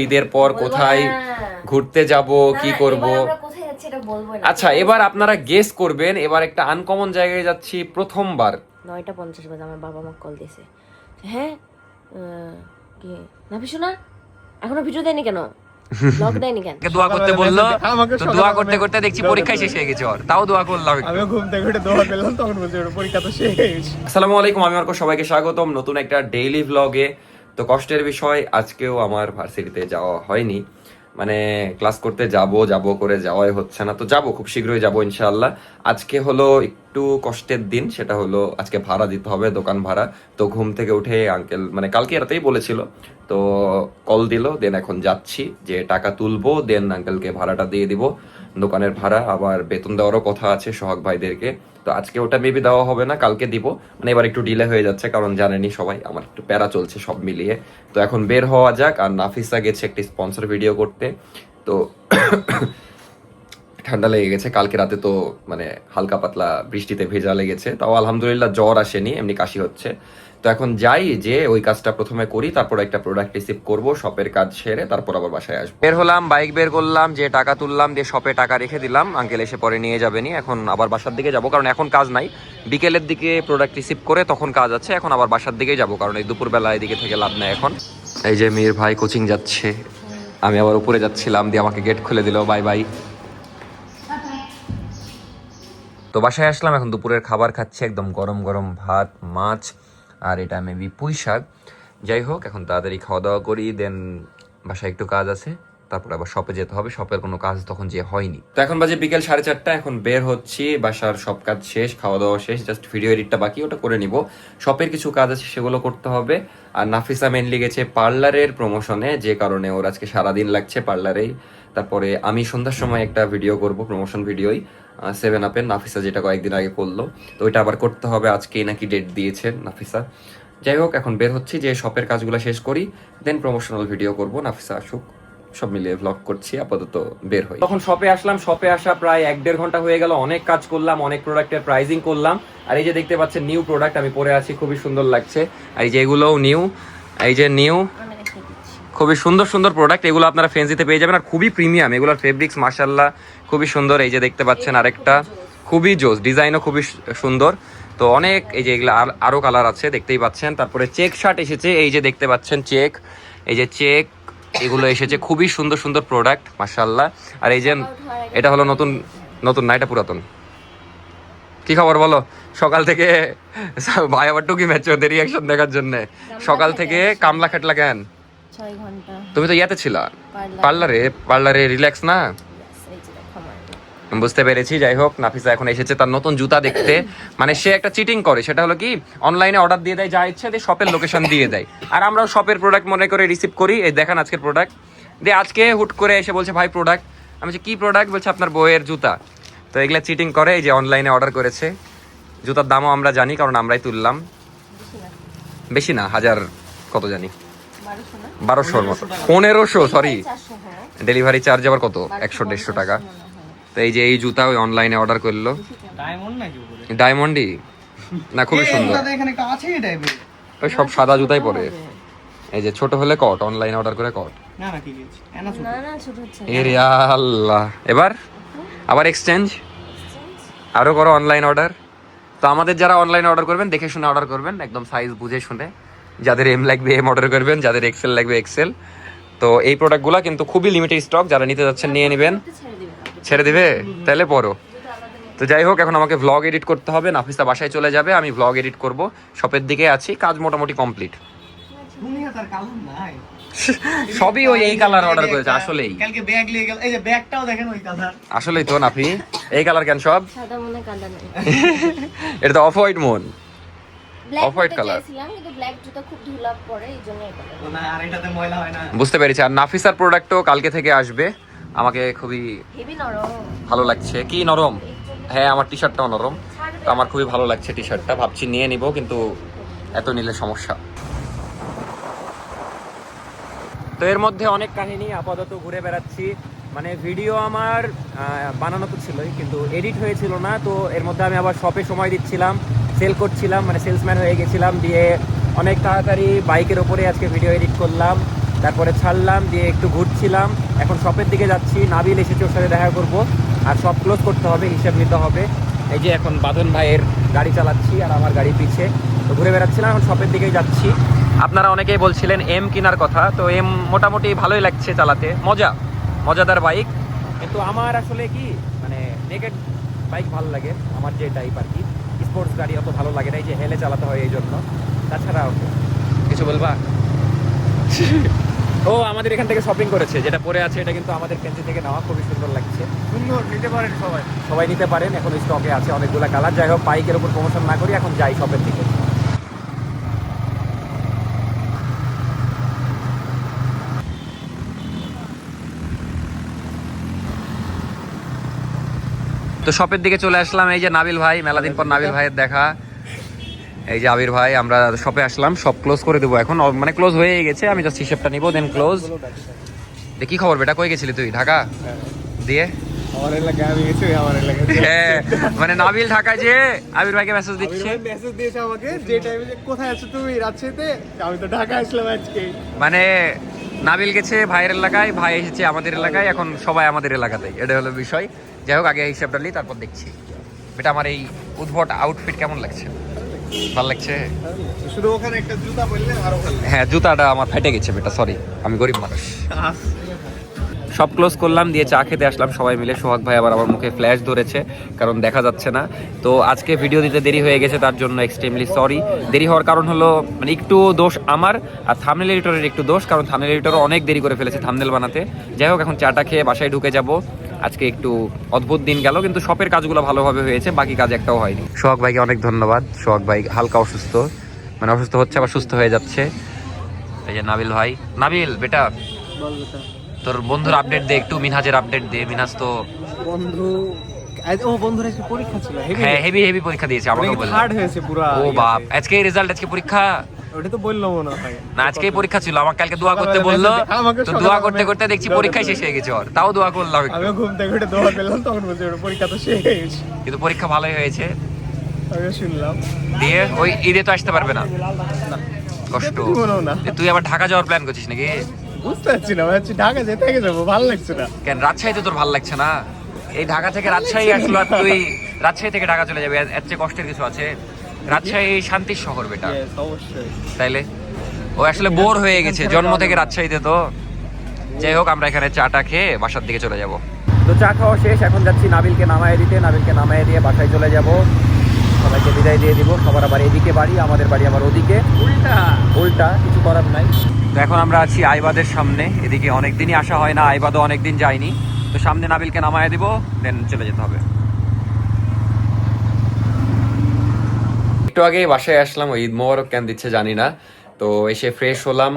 ঈদের পর কোথায় ঘুরতে যাব, কি করব। আচ্ছা, এবার আপনারা গেস করবেন। এবার একটা আনকমন জায়গায় যাচ্ছি প্রথমবার। 9:50 বাজে আমার বাবা মা কল দিয়েছে। হ্যাঁ কি নাফি শোনা এখনো ভিডিও দেয়নি কেন, ব্লগ দেয়নি কেন? দোয়া করতে বললো, তো দোয়া করতে করতে দেখছি পরীক্ষা শেষ হয়ে গেছে। ওর তাও দোয়া করলাম। আমি ঘুম থেকে উঠে দোয়া করলাম, তখন বলছে পরীক্ষা তো শেষ। আসসালামু আলাইকুম, আমি অর্ক, সবাইকে স্বাগতম নতুন একটা ডেইলি ভ্লগে। তো কষ্টের বিষয়, আজকেও আমার ভার্সিটিতে যাওয়া হয়নি। মানে ক্লাস করতে যাব করে যাওয়াই হচ্ছে না। তো যাব, খুব শীঘ্রই যাব ইনশাআল্লাহ। আজকে হলো একটু কষ্টের দিন, সেটা হলো আজকে ভাড়া দিতে হবে, দোকান ভাড়া। তো ঘুম থেকে উঠে আঙ্কেল মানে কালকে রাতেই বলেছিল, তো কল দিল। দেন এখন যাচ্ছি, যে টাকা তুলবো, দেন আঙ্কেলকে ভাড়াটা দিয়ে দিব। দোকানের ভাড়া, আবার বেতন দেওয়ারও কথা আছে সোহাগ ভাইদেরকে। তো আজকে ওটা মেবি দেওয়া হবে না, কালকে দিব। মানে এবার একটু ডিলে হয়ে যাচ্ছে, কারণ জানেনই সবাই আমার একটু প্যারা চলছে সব মিলিয়ে। তো এখন বের হওয়া যাক। আর নাফিসা গেছে একটি স্পন্সর ভিডিও করতে। তো ঠান্ডা লেগে গেছে কালকে রাতে, তো মানে হালকা পাতলা বৃষ্টিতে ভেজা লেগেছে। তাও আলহামদুলিল্লাহ জ্বর আসেনি, এমনি কাশি হচ্ছে। তো এখন যাই, যে ওই কাজটা প্রথমে করি, তারপর একটা প্রোডাক্ট রিসিভ করব, শপের কাজ সেরে তারপর আবার বাসায় আসবো। বের হলাম, বাইক বের করলাম, যে টাকা তুললাম, দিয়ে শপে টাকা রেখে দিলাম। আঙ্কেল এসে পরে নিয়ে যাবেনি। এখন আবার বাসার দিকে যাব, কারণ এখন কাজ নাই। বিকেলের দিকে প্রোডাক্ট রিসিভ করে তখন কাজ আছে। এখন আবার বাসার দিকে যাব, কারণ এই দুপুরবেলা এদিকে থেকে লাভ নাই এখন। এই যে মীর ভাই কোচিং যাচ্ছে, আমি আবার উপরে যাচ্ছিলাম, দিয়ে আমাকে গেট খুলে দিল, বাই বাই। তো বাসায় আসলাম, এখন দুপুরের খাবার খাচ্ছি, একদম গরম গরম ভাত, মাছ, আর এটা মেবি পুঁই শাক। যাই হোক, এখন তাড়াতাড়ি খাওয়া দাওয়া করি, দেন বাসায় একটু কাজ আছে, তারপর আবার শপে যেতে হবে। শপের কোনো কাজ তখন যে হয়নি। তো এখন বাজে বিকেল 4:30, এখন বের হচ্ছি। বাসার সব কাজ শেষ, খাওয়া দাওয়া শেষ, জাস্ট ভিডিও এডিটটা বাকি, ওটা করে নিব। শপের কিছু কাজ আছে, সেগুলো করতে হবে। আর নাফিসা মেনলি গেছে পার্লারের প্রমোশনে, যে কারণে ওর আজকে সারাদিন লাগছে পার্লারেই। তারপরে আমি সন্ধ্যার সময় একটা ভিডিও করব, প্রমোশন ভিডিওই 7 আপের, নাফিসা যেটা কয়েকদিন আগে করলো। তো ওইটা আবার করতে হবে, আজকেই নাকি ডেট দিয়েছেন নাফিসা। যাই হোক, এখন বের হচ্ছি, যে শপের কাজগুলো শেষ করি, দেন প্রমোশনাল ভিডিও করব। নাফিসা আসুক, সব মিলিয়ে ভ্লগ করছি, আপাতত বের হই। তখন শপে আসলাম, শপে আসা প্রায় 1-1.5 ঘন্টা হয়ে গেল। অনেক কাজ করলাম, অনেক প্রোডাক্টের প্রাইজিং করলাম। আর এই যে দেখতে পাচ্ছেন নিউ প্রোডাক্ট আমি পরে আছি, খুবই সুন্দর লাগছে। আর এই যে এগুলোও নিউ, এই যে নিউ, খুবই সুন্দর সুন্দর প্রোডাক্ট। এগুলো আপনারা ফেন্সিতে পেয়ে যাবেন, আর খুবই প্রিমিয়াম। এগুলোর ফেব্রিক্স মাশাআল্লাহ খুবই সুন্দর। এই যে দেখতে পাচ্ছেন আরেকটা, খুবই জোস, ডিজাইনও খুবই সুন্দর। তো অনেক, এই যে এগুলো আরো কালার আছে, দেখতেই পাচ্ছেন। তারপরে চেক শার্ট এসেছে, এই যে দেখতে পাচ্ছেন চেক, এই যে চেক, এগুলো এসেছে, খুবই সুন্দর সুন্দর প্রোডাক্ট মাশাআল্লাহ। আর এই যে এটা হলো নতুন, নতুন না, এটা পুরাতন। কি খবর বলো? সকাল থেকে ভাই আবার টুকি ম্যাচ ওদের রিয়াকশন দেখার জন্য সকাল থেকে কামলা খাটলা কেন? 6 ঘন্টা। তুমি তো ইয়াতে ছিলা পার্লারে, পার্লারে রিল্যাক্স না? বুঝতে পেরেছি। যাই হোক, নাফিসা এখন এসেছে তার নতুন জুতা দেখতে। মানে সে একটা চিটিং করে, সেটা হলো কি, অনলাইনে অর্ডার দিয়ে দেয় যা ইচ্ছা, দিয়ে শপের লোকেশন দিয়ে দেয়। আর আমরা শপের প্রোডাক্ট মনে করে রিসিভ করি। এই দেখেন আজকের প্রোডাক্ট, দিয়ে আজকে হুট করে এসে বলছে ভাই প্রোডাক্ট। আমি বলছি কি প্রোডাক্ট? বলছে আপনার বইয়ের জুতা। তো এগুলা চিটিং করে। এই যে অনলাইনে অর্ডার করেছে, জুতার দামও আমরা জানি, কারণ আমরাই তুললাম। বেশি না, 1000 কত জানি, 1200-র মতো, 1500, সরি, ডেলিভারি চার্জ আবার কত, 100-150 টাকা। তো এই যে এই জুতা ওই অনলাইনে অর্ডার করলো, ডায়মন্ডই না, খুবই সুন্দর। ওই সব সাদা জুতাই পরে। এই যে ছোট হলে কট, অনলাইনে অর্ডার করে কট। এরে আল্লাহ, এবার আবার এক্সচেঞ্জ আরো করো অনলাইন অর্ডার। তো আমাদের যারা অনলাইন অর্ডার করবেন, দেখে শুনে অর্ডার করবেন, একদম সাইজ বুঝে শুনে। যাদের এম লাগবে এম অর্ডার করবেন, যাদের এক্সেল লাগবে এক্সেল। তো এই প্রোডাক্টগুলো কিন্তু খুবই লিমিটেড স্টক, যারা নিতে যাচ্ছেন নিয়ে নেবেন। ছেড়ে দিবে তাহলে পরো। তো যাই হোক, এখন আমাকে ভ্লগ এডিট করতে হবে। নাফিসা বাসায় চলে যাবে, আমি ভ্লগ এডিট করব। শপের দিকে আছি, কাজ মোটামুটি কমপ্লিট। সবই ওই এই কালার অর্ডার করেছে, আসলেই কালকে ব্যাগ নিয়ে গেল, এই যে ব্যাগটাও দেখেন ওই কালার। আসলেই তো নাফি, এই কালার কেন সব? সাদা মনে কালার নাই, এটা তো অফ হোয়াইট মন, অফ হোয়াইট কালার। কিন্তু ব্ল্যাক জুতা খুব ধুলা পড়ে, এইজন্য এই কালার। না, আর এটাতে ময়লা হয় না। বুঝতে পেরেছি। আর নাফিসার প্রোডাক্টও কালকে থেকে আসবে, আমাকে খুবই হেভি নরম, ভালো লাগছে। কি নরম? হ্যাঁ, আমার টি শার্টটাও নরম। তো আমার খুবই ভালো লাগছে টি শার্টটা, ভাবছি নিয়ে নিব, কিন্তু এত নিলে সমস্যা। তো এর মধ্যে অনেক কাহিনী, আপাতত ঘুরে বেড়াচ্ছি। মানে ভিডিও আমার বানানো তো ছিলই, কিন্তু এডিট হয়েছিল না। তো এর মধ্যে আমি আবার শপে সময় দিচ্ছিলাম, সেল করছিলাম, মানে সেলসম্যান হয়ে গেছিলাম। দিয়ে অনেক তাড়াতাড়ি বাইকের ওপরে আজকে ভিডিও এডিট করলাম। তারপরে ছাড়লাম, দিয়ে একটু ঘুরছিলাম, এখন শপের দিকে যাচ্ছি। নাবিল এসেছে, ওর সাথে দেখা করব, আর সব ক্লোজ করতে হবে, হিসাব নিতে হবে। এই যে এখন বাঁধন ভাইয়ের গাড়ি চালাচ্ছি আর আমার গাড়ি পিছে, তো ঘুরে বেড়াচ্ছিলাম, এখন শপের দিকেই যাচ্ছি। আপনারা অনেকেই বলছিলেন এম কেনার কথা, তো এম মোটামুটি ভালোই লাগছে চালাতে, মজাদার বাইক। কিন্তু আমার আসলে কি মানে নেকেড বাইক ভালো লাগে, আমার যে টাইপ আর কি, স্পোর্টস গাড়ি অত ভালো লাগে না, এই যে হেলে চালাতে হয় এই জন্য। তাছাড়া কিছু বলবা? ও আমাদের এখান থেকে শপিং করেছে, যেটা পরে আছে এটা কিন্তু আমাদের পেন্সি থেকে নেওয়া, খুবই সুন্দর লাগছে। সুন্দর, নিতে পারেন সবাই নিতে পারেন, এখন স্টকে আছে অনেকগুলো কালার। যাই হোক, বাইকের উপর প্রমোশন না করি, এখন যাই শপের দিকে। তো শপের দিকে চলে আসলাম, এই যে নাবিল ভাই, মেলাদিন পর নাবিল ভাইয়ের দেখা। এই যে আবির ভাই, আমরা শপে আসলাম, সব ক্লোজ করে দেবো এখন, মানে ক্লোজ হয়ে গেছে, আমি জাস্ট হিসেবটা নিবো, দেন ক্লোজ। কি খবর বেটা, কই গেছিলি তুই? ঢাকা দিয়ে? আমার এলাকায় আমি গেছি, আমার এলাকায় হ্যাঁ, মানে নাবিল ঢাকায় যে আবির ভাইকে মেসেজ দিচ্ছে, মেসেজ দিয়েছে আমাকে যে টাইমে, যে কোথায় আছো তুমি রাজশাহীতে, আমি তো ঢাকা আসলাম আজকে। মানে নাবিল গেছে ভাইয়ের এলাকায়, ভাই এসেছে আমাদের এলাকায়, এখন সবাই আমাদের এলাকাতেই, এটা হলো বিষয়। যাই হোক, আগে হিসাবটা নিই, তারপর দেখছি। বেটা আমার এই উদ্ভট আউটফিট কেমন লাগছে? ভালো লাগছে? শুধু ওখানে একটা জুতা পরলে আরো ভালো লাগে। হ্যাঁ, জুতাটা আমার ফেটে গেছে বেটা, সরি, আমি গরিব মানুষ। সব ক্লোজ করলাম, দিয়ে চা খেতে আসলাম সবাই মিলে। সোহাগ ভাই আবার আমার মুখে ফ্ল্যাশ ধরেছে, কারণ দেখা যাচ্ছে না। তো আজকে ভিডিও দিতে দেরি হয়ে গেছে, তার জন্য এক্সট্রিমলি সরি। দেরি হওয়ার কারণ হলো মানে একটু দোষ আমার, আর থাম্বনেল এডিটরের একটু দোষ, কারণ থাম্বনেল এডিটরও অনেক দেরি করে ফেলেছে থাম্বনেল বানাতে। যাই হোক, এখন চাটা খেয়ে বাসায় ঢুকে যাব। আজকে একটু অদ্ভুত দিন গেল, কিন্তু শপের কাজগুলো ভালোভাবে হয়েছে, বাকি কাজ একটাও হয়নি। সোহাগ ভাইকে অনেক ধন্যবাদ। সোহাগ ভাই হালকা অসুস্থ, মানে অসুস্থ হচ্ছে আবার সুস্থ হয়ে যাচ্ছে। এই যে নাবিল ভাই, নাবিল বেটা তোর বন্ধুর আপডেট দে একটু, মিনহাজের আপডেট দে। মিনহাজ তো বন্ধুরা আজকে পরীক্ষা ছিল, হ্যাঁ হেভি পরীক্ষা দিয়েছে, আমাকে বলল। হার্ড হয়েছে পুরো। ও বাপ, আজকে রেজাল্ট, আজকে পরীক্ষা? ওটা তো বললো মনে হয় না, আজকেই পরীক্ষা ছিল। আমাকে কালকে দোয়া করতে বললো, তো দোয়া করতে করতে দেখছি পরীক্ষাই শেষ হয়ে গেছে ওর, তাও দোয়া করলাম একটু। আমিও ঘুম থেকে উঠে দোয়া পেলাম, তখন বলছে ওটা পরীক্ষা তো শেষ। কিন্তু পরীক্ষা ভালোই হয়েছে, আমিও শুনলাম। দিয়ে ওই ঈদে তো আসতে পারবে না, কষ্ট। না, তুই আবার ঢাকা যাওয়ার প্ল্যান করছিস নাকি? বুঝতে পারছি না, ভাবছি ঢাকা যেতে যাবো, ভালো লাগছে না। কেন, রাজশাহীতে তোর ভালো লাগছে না? এই ঢাকা থেকে রাজশাহী আসলো, আর তুই রাজশাহী থেকে ঢাকা চলে যাবে, এর চেয়ে কষ্টের কিছু আছে? রাজশাহী শান্তির শহর বেটা, অবশ্যই। তাইলে ও আসলে বোর হয়ে গেছে জন্ম থেকে রাজশাহীতে। তো যাই হোক, আমরা এখানে চাটা খেয়ে বাসার দিকে চলে যাব। তো চা খাওয়া শেষ, এখন যাচ্ছি নাবিলকে নামায় দিতে। নাবিলকে নামায় দিয়ে বাসায় চলে যাব, সবাইকে বিদায় দিয়ে দিব। সবার আবার এদিকে বাড়ি, আমাদের বাড়ি আবার ওদিকে, উল্টা, কিছু করার নাই। তো এখন আমরা আছি আইবাদের সামনে, এদিকে অনেকদিনই আসা হয় না, আইবাদও অনেকদিন যায়নি। তো সামনে নাবিলকে নামায় দিব, দেন চলে যেতে হবে। একটু আগে বাসায় আসলাম, ঈদ মোবারক কেন দিচ্ছে জানি না। তো এসে ফ্রেশ হলাম,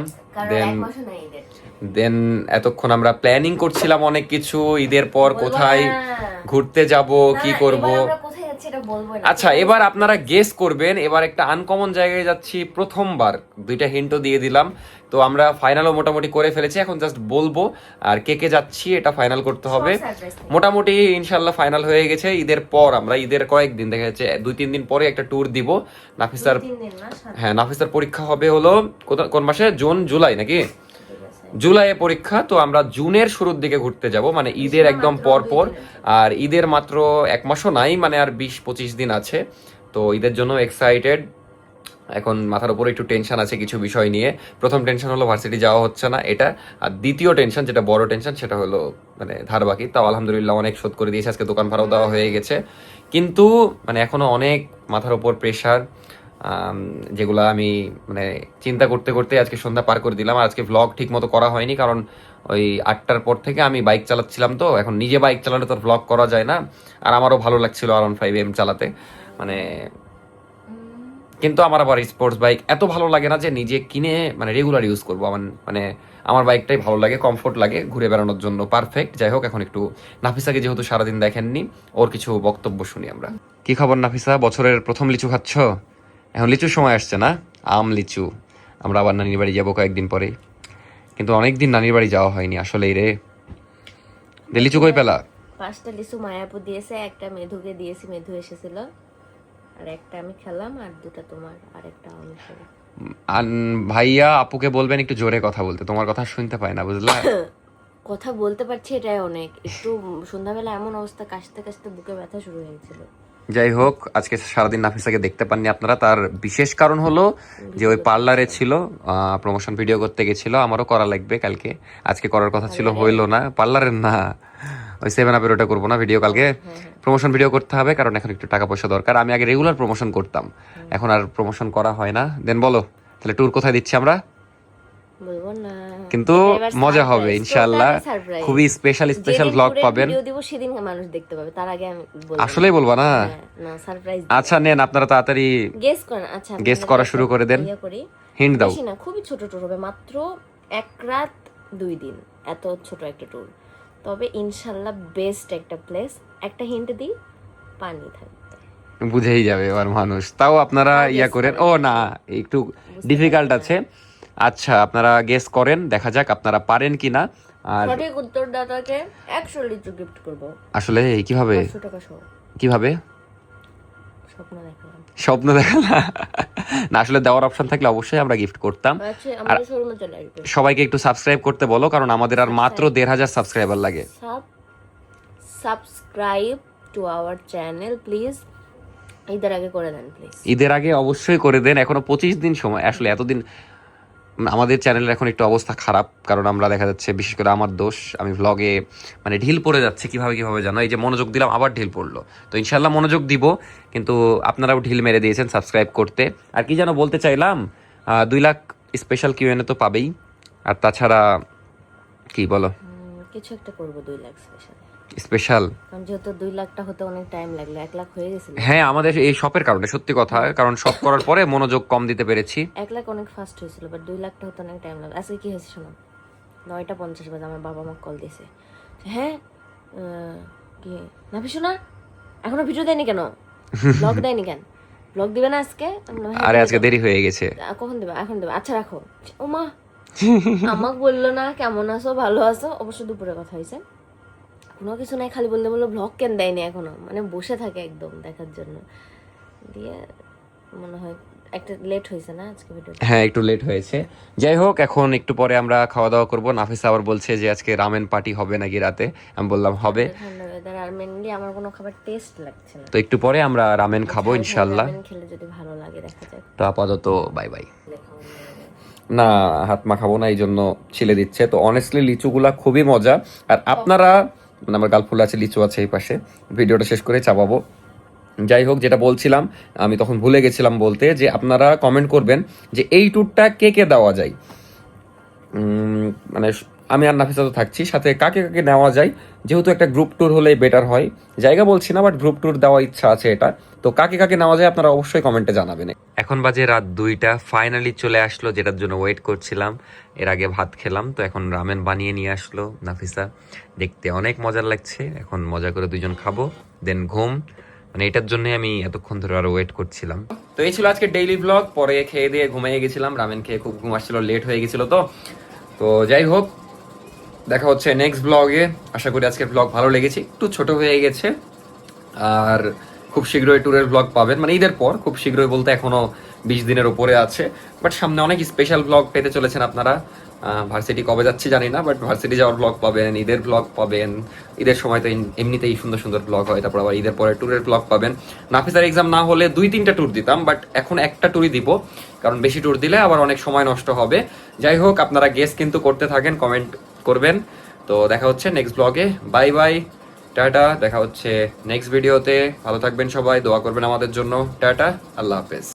দেন এতক্ষণ আমরা প্ল্যানিং করছিলাম অনেক কিছু, ঈদের পর কোথায় ঘুরতে যাব, কি করব। আচ্ছা, এবার আপনারা গেস করবেন, এবার একটা আনকমন জায়গায় যাচ্ছি প্রথমবার, দুইটা হিন্টও দিয়ে দিলাম। তো আমরা ফাইনালও মোটামুটি করে ফেলেছি, এখন জাস্ট বলবো আর কে কে যাচ্ছি এটা ফাইনাল করতে হবে। মোটামুটি ইনশাল্লাহ ফাইনাল হয়ে গেছে। ঈদের পর, আমরা ঈদের কয়েকদিন, দেখা যাচ্ছে 2-3 দিন পরে একটা ট্যুর দিব। নাফিসার, হ্যাঁ নাফিসার পরীক্ষা হবে হলো কোন মাসে, জুন জুলাই নাকি? জুলাইয়ে পরীক্ষা। তো আমরা জুনের শুরুর দিকে ঘুরতে যাব, মানে ঈদের একদম পর পর। আর ঈদের মাত্র 1 মাসও নাই, মানে আর 20-25 দিন আছে। তো ঈদের জন্য এক্সাইটেড। এখন মাথার উপরে একটু টেনশন আছে কিছু বিষয় নিয়ে। প্রথম টেনশন হলো ভার্সিটি যাওয়া হচ্ছে না, এটা। আর দ্বিতীয় টেনশন, যেটা বড় টেনশন, সেটা হলো মানে ধার বাকি। তাও আলহামদুলিল্লাহ অনেক শোধ করে দিয়েছে, আজকে দোকান ভাড়াও দেওয়া হয়ে গেছে। কিন্তু মানে এখনো অনেক মাথার উপর প্রেশার, যেগুলো আমি মানে চিন্তা করতে করতে আজকে সন্ধ্যা পার করে দিলাম। আর আজকে ভ্লগ ঠিক মতো করা হয়নি, কারণ ওই 8টার পর থেকে আমি বাইক চালাচ্ছিলাম। তো এখন নিজে বাইক চালালে তো ভ্লগ করা যায় না। আর আমারও ভালো লাগছিল R15M চালাতে, মানে। কিন্তু আমার আবার স্পোর্টস বাইক এত ভালো লাগে না যে নিজে কিনে মানে রেগুলার ইউজ করবো। আমার মানে আমার বাইকটাই ভালো লাগে, কমফোর্ট লাগে, ঘুরে বেড়ানোর জন্য পারফেক্ট। যাই হোক, এখন একটু নাফিসাকে যেহেতু সারাদিন দেখেননি, ওর কিছু বক্তব্য শুনি আমরা। কি খবর নাফিসা, বছরের প্রথম লিচু খাচ্ছ? এখন লিচুর সময় আসছে না, আম লিচু। আমরা আবার নানির বাড়ি যাবো কয়েকদিন পরে, কিন্তু অনেকদিন নানির বাড়ি যাওয়া হয়নি আসলেই রে। লিচু কই পেলা? 5টা লিচু মায়াপুর দিয়েছে, একটা মেধুকে দিয়েছি, মেধু এসেছিল, আর একটা আমি খেলাম, আর 2টা তোমার, আর একটা আমি খেলাম। ভাইয়া আপুকে বলবেন একটু জোরে কথা বলতে, তোমার কথা শুনতে পায় না, বুঝলা? কথা বলতে পারছি এটাই অনেক। একটু সন্ধ্যাবেলা এমন অবস্থা, কাশতে কাশতে বুকে ব্যথা শুরু হয়েছিল। যাই হোক, আজকে সারাদিন নাফিসাকে দেখতে পাননি আপনারা। তার বিশেষ কারণ হলো যে ওই পার্লারে ছিল, প্রমোশন ভিডিও করতে গেছিল। আমারও করা লাগবে কালকে, আজকে করার কথা ছিল, হইলো না। পার্লারের না, ওই 7 আপের ওটা করবো না ভিডিও কালকে। প্রমোশন ভিডিও করতে হবে কারণ এখন একটু টাকা পয়সা দরকার। আমি আগে রেগুলার প্রমোশন করতাম, এখন আর প্রমোশন করা হয় না। দেন বলো তাহলে ট্যুর কোথায় দিচ্ছি আমরা? বলবো না, কিন্তু মজা হবে ইনশাআল্লাহ, খুবই স্পেশাল ব্লগ পাবেন। ভিডিও দিব সেদিন মানুষ দেখতে পাবে, তার আগে আমি বলবো আসলেই বলবা না? না, সারপ্রাইজ। আচ্ছা নেন, আপনারা তাড়াতাড়ি গেস করেন। আচ্ছা, গেস করা শুরু করে দেন, হিন্ট দাও। বেশি না, খুবই ছোট ট্যুর হবে, মাত্র 1 রাত 2 দিন, এত ছোট একটা ট্যুর। তবে ইনশাআল্লাহ বেস্ট একটা প্লেস। একটা হিন্ট দিই, পানি থাকবে। বুঝেই যাবে এবার মানুষ, তাও আপনারা ইয়া করেন। ও না, একটু ডিফিকাল্ট আছে। আচ্ছা আপনারা গেস করেন, দেখা যাক আপনারা পারেন কিনা। আর সঠিক উত্তরদাতাকে 100 লিচু গিফট করব। আসলে কিভাবে 100 টাকা সহ। কিভাবে স্বপ্ন দেখালাম। স্বপ্ন দেখা না, আসলে দেওয়ার অপশন থাকলে অবশ্যই আমরা গিফট করতাম। আচ্ছা, আমাদের শোরুমে চলে আসবে। সবাইকে একটু সাবস্ক্রাইব করতে বলো, কারণ আমাদের আর মাত্র 1,500 সাবস্ক্রাইবার লাগে। Subscribe to our channel please. ঈদের আগে করে দেন প্লিজ। ঈদের আগে অবশ্যই করে দেন, এখনো 25 দিন সময়। আসলে এতদিন আমাদের চ্যানেলের এখন একটু অবস্থা খারাপ, কারণ আমরা দেখা যাচ্ছে, বিশেষ করে আমার দোষ, আমি ভ্লগে মানে ঢিল পড়ে যাচ্ছে। কিভাবে জানো, এই যে মনোযোগ দিলাম আবার ঢিল পড়লো। তো ইনশাল্লাহ মনোযোগ দিব, কিন্তু আপনারাও ঢিল মেরে দিয়েছেন সাবস্ক্রাইব করতে। আর কি যেন বলতে চাইলাম, 2 লাখ স্পেশাল কিউএনএ তো পাবেই। আর তাছাড়া কি বলো, কিছু একটা করব 2 লাখ স্পেশাল। কারণ যেহেতু 2 লাখটা হতে অনেক টাইম লাগলো, 1 লাখ হয়ে গেছিল। হ্যাঁ, আমাদের এই শপের কারণে, সত্যি কথা, কারণ শপ করার পরে মনোযোগ কম দিতে পেরেছি। 1 লাখ অনেক ফাস্ট হয়েছিল, বাট 2 লাখটা হতে অনেক টাইম লাগলো। আজকে কি হয়েছে শোনো, 9:50 বাজে আমার বাবা আমাকে কল দিয়েছে। হ্যাঁ, কি নাফিসু না, এখনো ভিডিও দেয়নি কেন? ব্লগ দেয়নি কেন? ব্লগ দিবে না আজকে? আরে আজকে দেরি হয়ে গেছে। কখন দেবে? এখন দেবে। আচ্ছা রাখো। ও মা, আমাকে বললো না কেমন আছো, ভালো আছো। অবশ্য দুপুরে কথা হয়েছে, কোনো কিছু নাই, খালি বললো ব্লগ কেন দেয়নি এখনো, মানে বসে থাকে একদম দেখার জন্য। দিয়ে মনে হয় একটা লেট হয়েছে না আজকে ভিডিও। হ্যাঁ, একটু লেট হয়েছে। যাই হোক, এখন একটু পরে আমরা খাওয়া দাওয়া করবো। নাফিসা আবার বলছে যে আজকে রামেন পার্টি হবে নাকি রাতে। আমি বললাম হবে। ঠান্ডা ওয়েদার, আর মেনলি আমার কোনো খাবার টেস্ট লাগছে না। তো একটু পরে আমরা রামেন খাবো ইনশাল্লাহ। রামেন খেলে যদি ভালো লাগে দেখা যাক। তো আপাতত বাই বাই। না, হাত মাখাবো না, এই জন্য ছিলে দিচ্ছে। তো অনেস্টলি লিচুগুলা খুবই মজা। আর আপনারা, মানে আমার গালফুল আছে, লিচু আছে এই পাশে, ভিডিওটা শেষ করে চাপাবো। যাই হোক, যেটা বলছিলাম, আমি তখন ভুলে গেছিলাম বলতে, যে আপনারা কমেন্ট করবেন যে এই ট্যুরটা কে কে দেওয়া যায়। মানে আমি আর নাফিসা তো থাকছি, সাথে কাকে কাকে নেওয়া যায়, যেহেতু একটা গ্রুপ ট্যুর হলেই বেটার হয়। জায়গা বলছি না, বাট গ্রুপ ট্যুর দেওয়ার ইচ্ছা আছে এটা। তো কাকে কাকে নেওয়া যায় আপনারা অবশ্যই কমেন্টে জানাবেন। এখন বাজে রাত 2টা, ফাইনালি চলে আসলো যেটার জন্য ওয়েট করছিলাম। এর আগে ভাত খেলাম, তো এখন রামেন বানিয়ে নিয়ে আসলো নাফিসা। দেখতে অনেক মজার লাগছে, এখন মজা করে 2জন খাবো, দেন ঘুম। মানে এটার জন্য আমি এতক্ষণ ধরে আরো ওয়েট করছিলাম। তো এই ছিল আজকে ডেইলি ব্লগ। পরে খেয়ে দিয়ে ঘুমিয়ে গেছিলাম, রামেন খেয়ে খুব ঘুম আসছিল, লেট হয়ে গেছিল। তো যাই হোক, দেখা হচ্ছে নেক্সট ব্লগে। আশা করি আজকের ব্লগ ভালো লেগেছে, একটু ছোট হয়ে গেছে। আর খুব শীঘ্রই ট্যুরের ব্লগ পাবেন, মানে ঈদের পর। খুব শীঘ্রই বলতে এখনো 20 দিনের উপরে আছে, বাট সামনে অনেক স্পেশাল ব্লগ পেতে চলেছেন আপনারা। ভার্সিটি কবে যাচ্ছি জানি না, বাট ভার্সিটি যাওয়ার ব্লগ পাবেন, ঈদের ব্লগ পাবেন। ঈদের সময় তো এমনিতেই সুন্দর সুন্দর ব্লগ হয়, তারপর আবার ঈদের পরে ট্যুরের ব্লগ পাবেন। নাফিসার এক্সাম না হলে 2-3টা ট্যুর দিতাম, বাট এখন একটা ট্যুরই দিব, কারণ বেশি ট্যুর দিলে আবার অনেক সময় নষ্ট হবে। যাই হোক, আপনারা গেস কিন্তু করতে থাকেন, কমেন্ট করবেন। তো দেখা হচ্ছে নেক্সট ব্লগে। Bye bye, tata. দেখা হচ্ছে নেক্সট ভিডিওতে। ভালো থাকবেন সবাই, দোয়া করবেন আমাদের জন্য। টাটা, আল্লাহ হাফেজ।